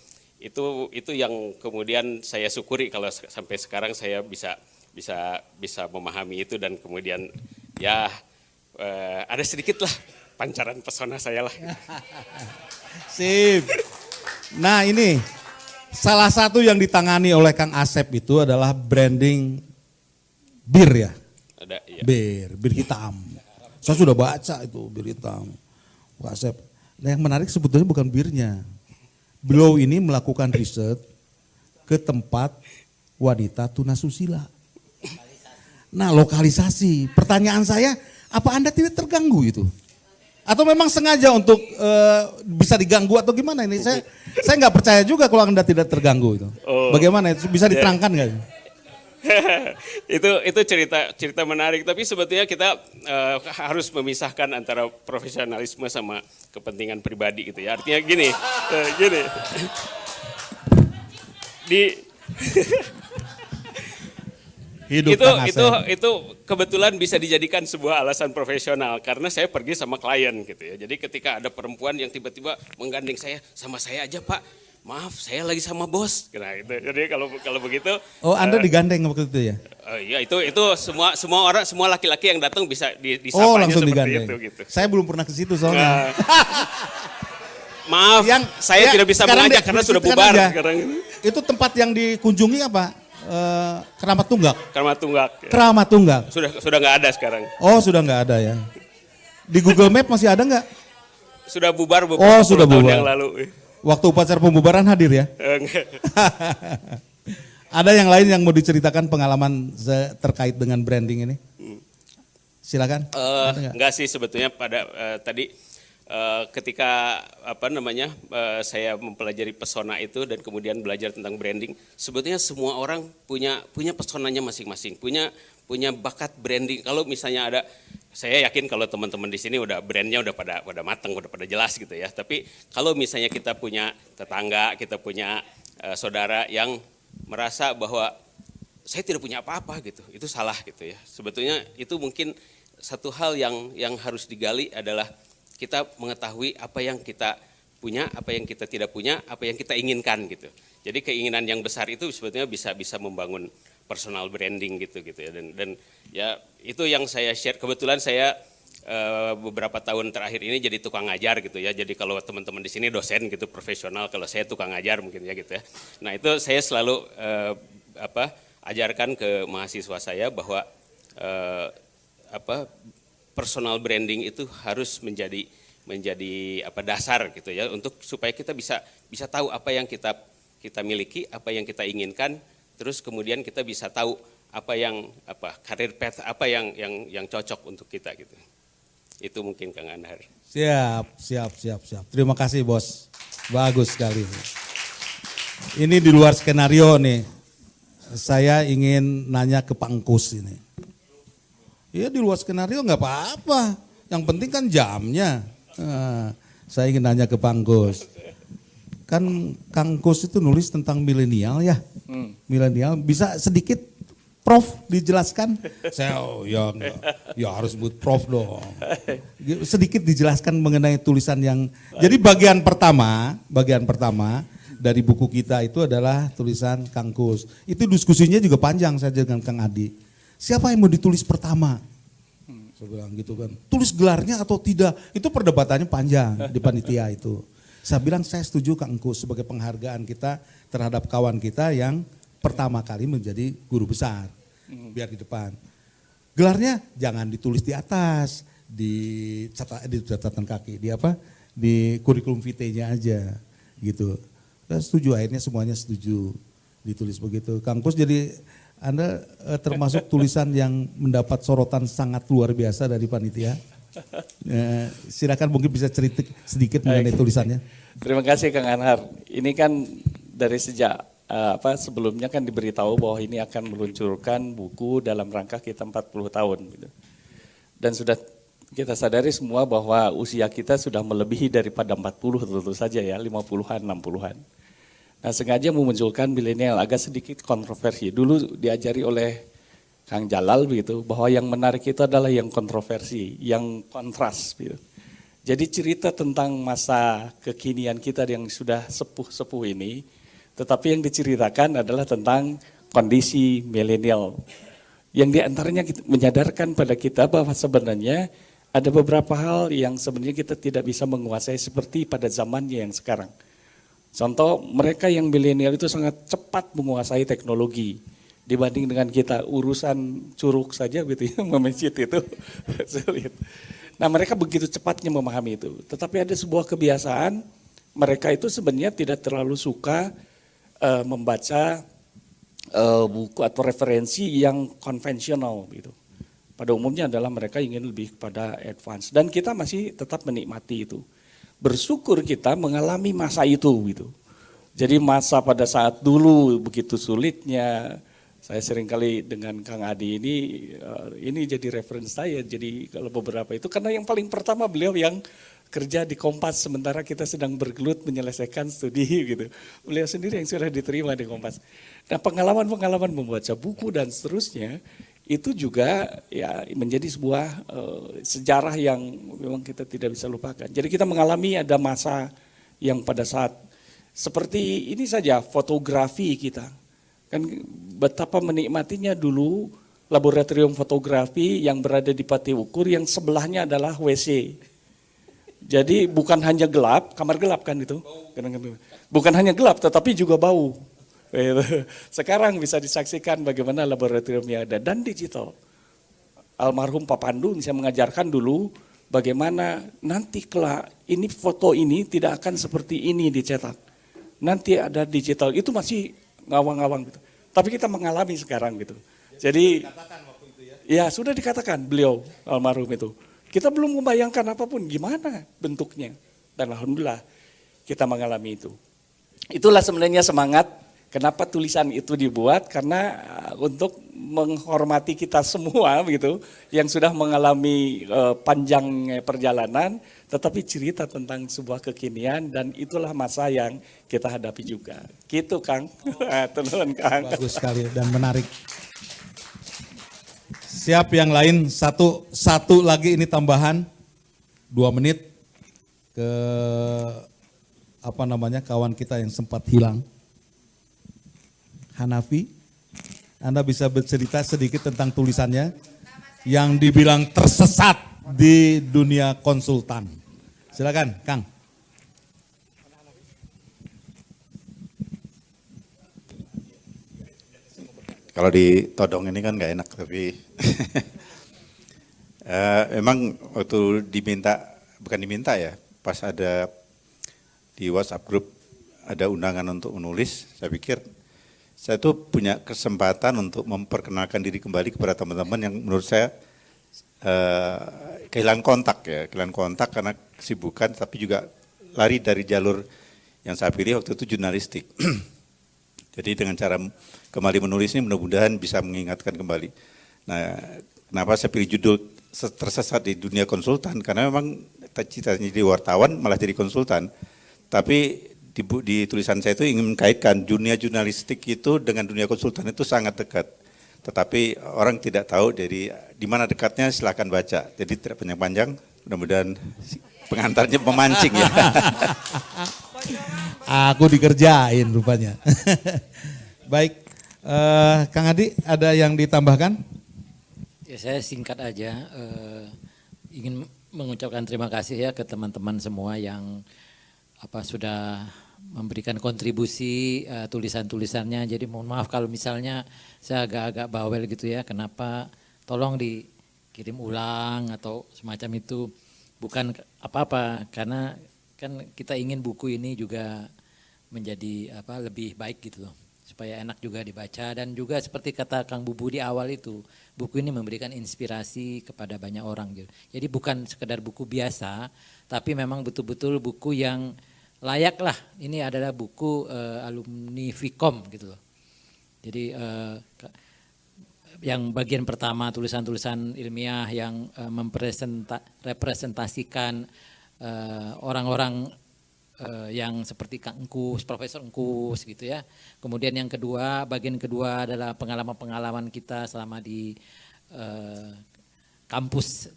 itu yang kemudian saya syukuri kalau sampai sekarang saya bisa memahami itu, dan kemudian ya ada sedikit lah pancaran pesona saya lah. Sip. Nah ini salah satu yang ditangani oleh Kang Asep itu adalah branding bir ya. Ada, iya. Bir hitam. Saya sudah baca itu bir hitam. Kang Asep. Nah yang menarik sebetulnya bukan birnya. Beliau ini melakukan riset ke tempat wanita tunasusila. Nah lokalisasi. Pertanyaan saya, apa Anda tidak terganggu itu? Atau memang sengaja untuk bisa diganggu atau gimana ini? Saya nggak percaya juga kalau Anda tidak terganggu itu. Oh. Bagaimana itu bisa diterangkan nggak? itu cerita menarik, tapi sebetulnya kita harus memisahkan antara profesionalisme sama kepentingan pribadi gitu ya. Artinya gini. Itu kebetulan bisa dijadikan sebuah alasan profesional karena saya pergi sama klien gitu ya. Jadi ketika ada perempuan yang tiba-tiba menggandeng saya, sama saya aja Pak, maaf saya lagi sama bos. Nah itu. Jadi kalau begitu. Oh Anda digandeng waktu itu ya? Iya itu semua orang, semua laki-laki yang datang bisa disapanya Oh langsung seperti digandeng. itu gitu. Saya belum pernah ke situ soalnya. Maaf, saya tidak bisa mengajak karena sudah bubar sekarang. Itu tempat yang dikunjungi apa? Keramat Tunggak. Keramat Tunggak. Ya. Keramat Tunggak. Sudah nggak ada sekarang. Oh sudah nggak ada ya. Di Google Map masih ada nggak? Sudah bubar beberapa sudah tahun bubar. yang lalu. Waktu upacara pembubaran hadir ya? Enggak. Ada yang lain yang mau diceritakan pengalaman terkait dengan branding ini? Silakan. Ada nggak? Enggak sih sebetulnya pada tadi ketika saya mempelajari pesona itu dan kemudian belajar tentang branding, sebetulnya semua orang punya pesonanya masing-masing, punya bakat branding. Kalau misalnya ada, saya yakin kalau teman-teman di sini udah brandnya udah pada matang, udah pada jelas gitu ya. Tapi kalau misalnya kita punya tetangga, kita punya saudara yang merasa bahwa saya tidak punya apa-apa gitu, itu salah gitu ya. Sebetulnya itu mungkin satu hal yang harus digali adalah kita mengetahui apa yang kita punya, apa yang kita tidak punya, apa yang kita inginkan gitu. Jadi keinginan yang besar itu sebetulnya bisa membangun personal branding gitu ya. Dan ya itu yang saya share. Kebetulan saya beberapa tahun terakhir ini jadi tukang ngajar gitu ya. Jadi kalau teman-teman di sini dosen gitu profesional, kalau saya tukang ngajar mungkin ya gitu ya. Nah itu saya selalu ajarkan ke mahasiswa saya bahwa personal branding itu harus menjadi dasar gitu ya, untuk supaya kita bisa tahu apa yang kita miliki, apa yang kita inginkan, terus kemudian kita bisa tahu career path apa yang cocok untuk kita gitu. Itu mungkin Kang Anhar. Siap. Terima kasih bos, bagus sekali. Ini di luar skenario nih, saya ingin nanya ke Pak Engkus ini. Ya di luar skenario nggak apa-apa, yang penting kan jamnya. Saya ingin nanya ke Pak Engkus. Kan Kang Engkus itu nulis tentang milenial ya. Milenial, bisa sedikit Prof dijelaskan? Saya harus sebut Prof dong. Sedikit dijelaskan mengenai tulisan yang, jadi bagian pertama dari buku kita itu adalah tulisan Kang Engkus. Itu diskusinya juga panjang saya dengan Kang Adi. Siapa yang mau ditulis pertama? Saya bilang gitu kan. Tulis gelarnya atau tidak? Itu perdebatannya panjang di panitia itu. Saya bilang saya setuju Kang Engkus sebagai penghargaan kita terhadap kawan kita yang pertama kali menjadi guru besar. Biar di depan. Gelarnya jangan ditulis di atas, di catatan kaki, di kurikulum vitae-nya aja gitu. Saya setuju, akhirnya semuanya setuju ditulis begitu. Kang Engkus jadi Anda termasuk tulisan yang mendapat sorotan sangat luar biasa dari panitia. Silakan mungkin bisa cerita sedikit mengenai tulisannya. Terima kasih Kang Anhar. Ini kan dari sejak sebelumnya kan diberitahu bahwa ini akan meluncurkan buku dalam rangka kita 40 tahun gitu. Dan sudah kita sadari semua bahwa usia kita sudah melebihi daripada 40 tentu saja ya, 50-an, 60-an. Nah sengaja memunculkan milenial, agak sedikit kontroversi. Dulu diajari oleh Kang Jalal begitu, bahwa yang menarik itu adalah yang kontroversi, yang kontras gitu. Jadi cerita tentang masa kekinian kita yang sudah sepuh-sepuh ini, Tetapi yang diceritakan adalah tentang kondisi milenial. Yang diantaranya menyadarkan pada kita bahwa sebenarnya ada beberapa hal yang sebenarnya kita tidak bisa menguasai seperti pada zamannya yang sekarang. Contoh, mereka yang milenial itu sangat cepat menguasai teknologi dibanding dengan kita. Urusan curug saja gitu ya, memencet itu sulit. Nah, mereka begitu cepatnya memahami itu. Tetapi ada sebuah kebiasaan, mereka itu sebenarnya tidak terlalu suka membaca buku atau referensi yang konvensional gitu. Pada umumnya adalah mereka ingin lebih kepada advance, dan kita masih tetap menikmati itu. Bersyukur kita mengalami masa itu gitu. Jadi masa pada saat dulu begitu sulitnya, saya seringkali dengan Kang Adi ini jadi referensi saya. Jadi kalau beberapa itu karena yang paling pertama beliau yang kerja di Kompas sementara kita sedang bergelut menyelesaikan studi gitu. Beliau sendiri yang sudah diterima di Kompas. Nah, pengalaman-pengalaman membaca buku dan seterusnya itu juga ya menjadi sebuah sejarah yang memang kita tidak bisa lupakan. Jadi kita mengalami ada masa yang pada saat seperti ini saja fotografi kita. Kan betapa menikmatinya dulu laboratorium fotografi yang berada di Pati Ukur yang sebelahnya adalah WC. Jadi bukan hanya gelap, kamar gelap kan itu. Bukan hanya gelap tetapi juga bau. Sekarang bisa disaksikan bagaimana laboratoriumnya ada dan digital. Almarhum Pak Pandu bisa mengajarkan dulu bagaimana nanti kelak ini foto ini tidak akan seperti ini dicetak. Nanti ada digital, itu masih ngawang-ngawang gitu. Tapi kita mengalami sekarang gitu. Jadi ya sudah dikatakan beliau almarhum itu. Kita belum membayangkan apapun gimana bentuknya. Dan alhamdulillah kita mengalami itu. Itulah sebenarnya semangat kenapa tulisan itu dibuat, karena untuk menghormati kita semua gitu yang sudah mengalami panjang perjalanan, tetapi cerita tentang sebuah kekinian dan itulah masa yang kita hadapi juga. Gitu Kang. Tenuhun Kang. Bagus sekali dan menarik. Siap yang lain satu lagi ini tambahan 2 menit ke kawan kita yang sempat hilang. Hanafi, Anda bisa bercerita sedikit tentang tulisannya yang dibilang tersesat di dunia konsultan. Silakan, Kang. Kalau ditodong ini kan nggak enak, tapi emang waktu bukan diminta ya, pas ada di WhatsApp grup ada undangan untuk menulis, saya pikir saya tuh punya kesempatan untuk memperkenalkan diri kembali kepada teman-teman yang menurut saya kehilangan kontak karena kesibukan, tapi juga lari dari jalur yang saya pilih waktu itu jurnalistik. Jadi dengan cara kembali menulis ini mudah-mudahan bisa mengingatkan kembali. Nah, kenapa saya pilih judul tersesat di dunia konsultan? Karena memang cita-citanya jadi wartawan malah jadi konsultan. Tapi di tulisan saya itu ingin mengkaitkan dunia jurnalistik itu dengan dunia konsultan itu sangat dekat. Tetapi orang tidak tahu dari di mana dekatnya, silakan baca. Jadi tidak panjang-panjang, mudah-mudahan pengantarnya memancing ya. Aku dikerjain rupanya. Baik, Kang Adi ada yang ditambahkan? Ya, saya singkat aja, ingin mengucapkan terima kasih ya ke teman-teman semua yang sudah memberikan kontribusi tulisan-tulisannya. Jadi mohon maaf kalau misalnya saya agak-agak bawel gitu ya, kenapa tolong dikirim ulang atau semacam itu. Bukan apa-apa, karena kan kita ingin buku ini juga menjadi lebih baik gitu loh, supaya enak juga dibaca. Dan juga seperti kata Kang Bubu di awal itu, buku ini memberikan inspirasi kepada banyak orang gitu. Jadi bukan sekedar buku biasa, tapi memang betul-betul buku yang layak lah. Ini adalah buku alumni Vkom gitu loh. Jadi yang bagian pertama tulisan-tulisan ilmiah yang representasikan orang-orang yang seperti Kang Engkus, Profesor Engkus gitu ya. Kemudian yang kedua, bagian kedua adalah pengalaman-pengalaman kita selama di kampus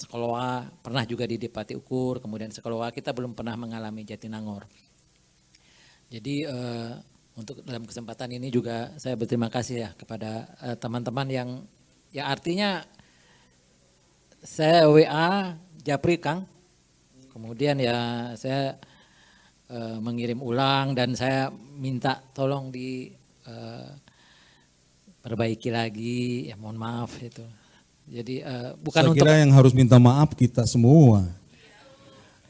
sekolah, pernah juga di Pati Ukur, kemudian sekolah kita belum pernah mengalami Jatinangor. Jadi Untuk dalam kesempatan ini juga saya berterima kasih ya kepada teman-teman yang ya artinya saya WA Japri Kang, kemudian ya saya mengirim ulang dan saya minta tolong perbaiki lagi, ya mohon maaf itu. Jadi bukan Saya untuk kira yang harus minta maaf kita semua.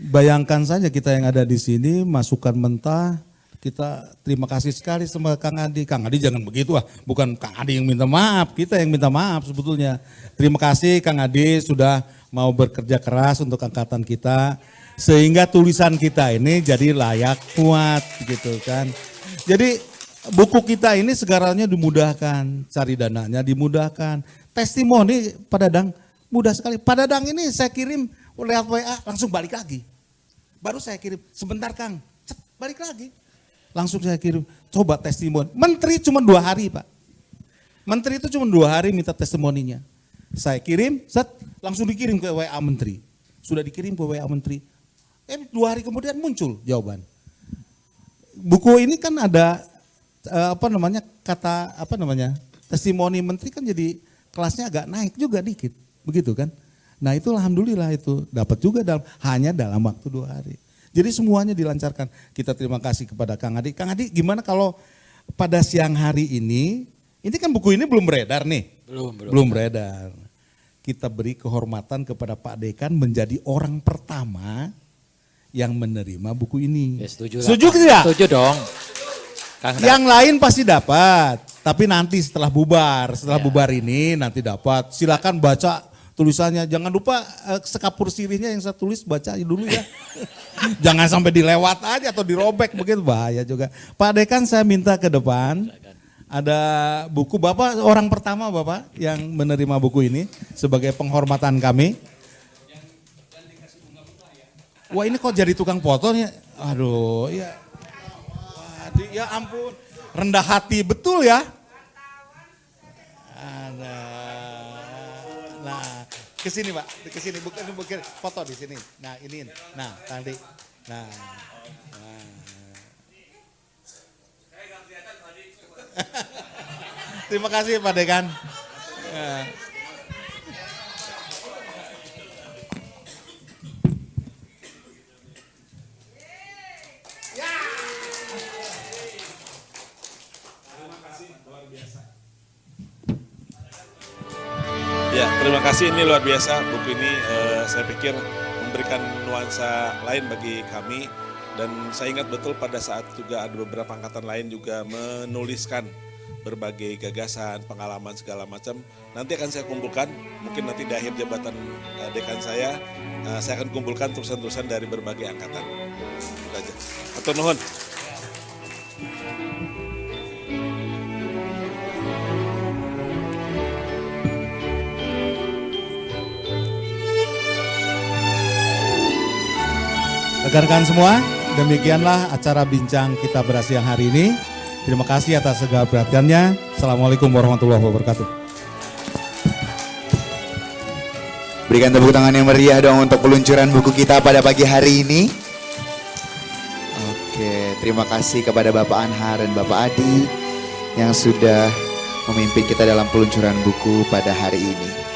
Bayangkan saja kita yang ada di sini, masukan mentah, kita terima kasih sekali sama Kang Adi. Kang Adi jangan begitu bukan Kang Adi yang minta maaf, kita yang minta maaf sebetulnya. Terima kasih Kang Adi sudah mau bekerja keras untuk angkatan kita, sehingga tulisan kita ini jadi layak kuat gitu kan. Jadi buku kita ini segaranya dimudahkan, cari dananya dimudahkan. Testimoni Pak Dadang mudah sekali. Pak Dadang ini saya kirim lewat WA langsung balik lagi. Baru saya kirim, sebentar Kang, balik lagi. Langsung saya kirim, coba testimoni. Menteri cuma 2 hari Pak. Menteri itu cuma 2 hari minta testimoninya. Saya kirim, langsung dikirim ke WA Menteri. Sudah dikirim ke WA Menteri. 2 hari kemudian muncul jawaban. Buku ini kan ada testimoni Menteri kan jadi kelasnya agak naik juga dikit. Begitu kan. Nah itu alhamdulillah itu dapat juga hanya dalam waktu 2 hari. Jadi semuanya dilancarkan. Kita terima kasih kepada Kang Adi. Kang Adi gimana kalau pada siang hari ini kan buku ini belum beredar nih. Belum beredar. Kita beri kehormatan kepada Pak Dekan menjadi orang pertama yang menerima buku ini. Ya, setuju tidak? Setuju dong. Yang lain pasti dapat, tapi nanti setelah bubar ini nanti dapat. Silakan baca tulisannya, jangan lupa sekapur sirihnya yang saya tulis baca dulu ya. Jangan sampai dilewat aja atau dirobek, begitu bahaya juga. Pak Dekan saya minta ke depan, ada buku Bapak orang pertama Bapak yang menerima buku ini sebagai penghormatan kami. Wah ini kok jadi tukang fotonya, aduh ya. Ya ampun, rendah hati betul ya. Nah, kesini Pak, kesini bukan foto di sini. Nah ini, nah tadi, nah. Terima kasih Pak Dekan. Ya, terima kasih, ini luar biasa. Buku ini saya pikir memberikan nuansa lain bagi kami. Dan saya ingat betul pada saat juga ada beberapa angkatan lain juga menuliskan berbagai gagasan, pengalaman segala macam. Nanti akan saya kumpulkan, mungkin nanti di akhir jabatan dekan saya akan kumpulkan tulisan-tulisan dari berbagai angkatan. Itu aja. Atur nuhun. Rekan-rekan semua, demikianlah acara bincang kita pada siang hari ini. Terima kasih atas segala perhatiannya. Assalamualaikum warahmatullahi wabarakatuh. Berikan tepuk tangan yang meriah dong untuk peluncuran buku kita pada pagi hari ini. Oke, terima kasih kepada Bapak Anhar dan Bapak Adi yang sudah memimpin kita dalam peluncuran buku pada hari ini.